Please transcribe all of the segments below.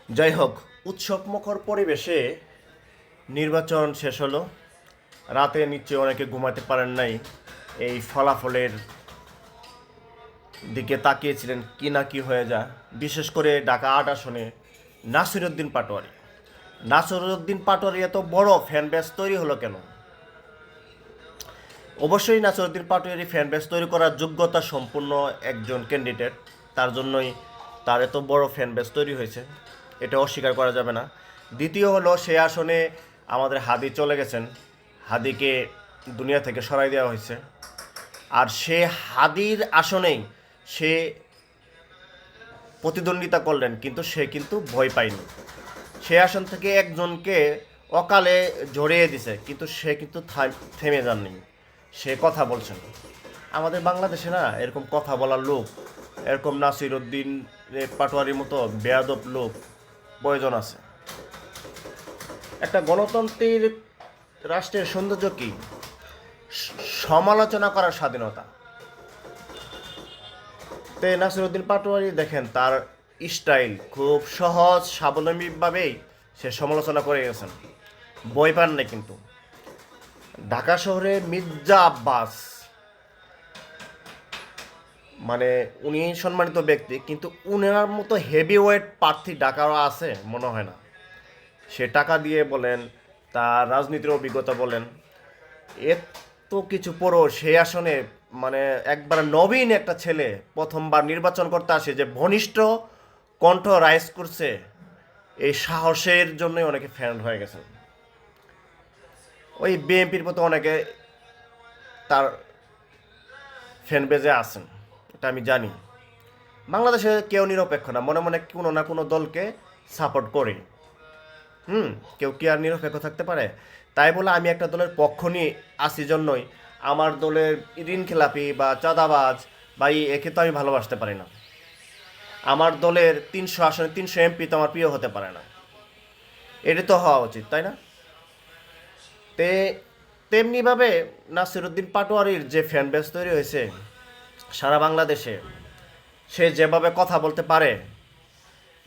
যাই হোক, উৎসবমুখর পরিবেশে নির্বাচন শেষ হলো। রাতে নিশ্চয়ই অনেকে ঘুমাতে পারেন নাই, এই ফলাফলের দিকে তাকিয়েছিলেন কি না কি হয়ে যায়। বিশেষ করে ঢাকা ৮ আসনে নাসিরউদ্দিন পাটোয়ারি। নাসিরউদ্দিন পাটোয়ারি এত বড় ফ্যান বেস তৈরি হলো কেন? অবশ্যই নাসিরউদ্দিন পাটোয়ারি ফ্যান বেস তৈরি করার যোগ্যতা সম্পূর্ণ একজন ক্যান্ডিডেট, তার জন্যই তার এত বড় ফ্যান বেস তৈরি হয়েছে, এটা অস্বীকার করা যাবে না। দ্বিতীয় হলো, সে আসনে আমাদের হাদি চলে গেছেন, হাদিকে দুনিয়া থেকে সরাই দেওয়া হয়েছে। আর সে হাদির আসনেই সে প্রতিদ্বন্দ্বিতা করলেন, কিন্তু সে কিন্তু ভয় পায়নি। সে আসন থেকে একজনকে অকালে ঝরিয়ে দিছে, কিন্তু সে কিন্তু থেমে যাননি, সে কথা বলছেন। আমাদের বাংলাদেশে না এরকম কথা বলার লোক, এরকম নাসিরউদ্দিন পাটোয়ারির মতো বেয়াদব লোক প্রয়োজন আছে। একটা গণতান্ত্রিক রাষ্ট্রের সৌন্দর্য কি? সমালোচনা করার স্বাধীনতা। তে নাসিরউদ্দিন পাটোয়ারি দেখেন, তার স্টাইল খুব সহজ স্বাবলম্বীভাবেই সে সমালোচনা করে গেছেন, বই পান না কিন্তু। ঢাকা শহরে মির্জা আব্বাস, মানে উনি সম্মানিত ব্যক্তি, কিন্তু উনার মতো হেভি ওয়েট প্রার্থী ঢাকারও আছে মনে হয় না। সে টাকা দিয়ে বলেন, তার রাজনীতির অভিজ্ঞতা বলেন, এত কিছু পরও সেই আসনে, মানে একবার নবীন একটা ছেলে প্রথমবার নির্বাচন করতে আসে, যে ঘনিষ্ঠ কণ্ঠ রাইজ করছে, এই সাহসের জন্যই অনেকে ফ্যান হয়ে গেছেন। ওই বিএনপির মতো অনেকে তার ফ্যান বেজে আছেন, এটা আমি জানি। বাংলাদেশে কেউ নিরপেক্ষ না, মনে মনে কোনো না কোনো দলকে সাপোর্ট করে। কেউ কি আর নিরপেক্ষ থাকতে পারে? তাই বলে আমি একটা দলের পক্ষ নিয়ে আসি জন্যই আমার দলের ঋণ খেলাপি বা চাঁদাবাজ বা একে তো আমি ভালোবাসতে পারি না। আমার দলের ৩০০ আসনে ৩০০ এমপি তো আমার প্রিয় হতে পারে না। এটা তো হওয়া উচিত, তাই না? তে তেমনিভাবে নাসিরউদ্দিন পাটোয়ারির যে ফ্যান বেস তৈরি হয়েছে সারা বাংলাদেশে, সে যেভাবে কথা বলতে পারে,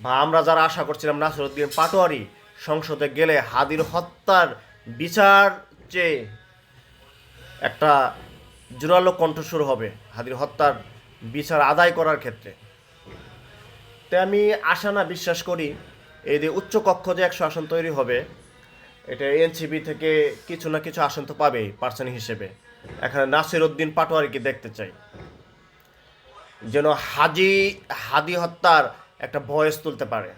বা আমরা যারা আশা করছিলাম নাসিরউদ্দিন পাটোয়ারি সংসদে গেলে হাদির হত্যার বিচার চেয়ে একটা জোরালো কণ্ঠস্বর হবে হাদির হত্যার বিচার আদায় করার ক্ষেত্রে, তাই আমি আশা না বিশ্বাস করি এই যে উচ্চকক্ষ যে ১০০ আসন তৈরি হবে, এটা এনসিপি থেকে কিছু না কিছু আসন তো পাবেই পার্সন হিসেবে। এখানে নাসিরউদ্দিন পাটোয়ারিকে দেখতে চাই, যেন হাদি হত্যার একটা ভয়েস তুলতে পারে।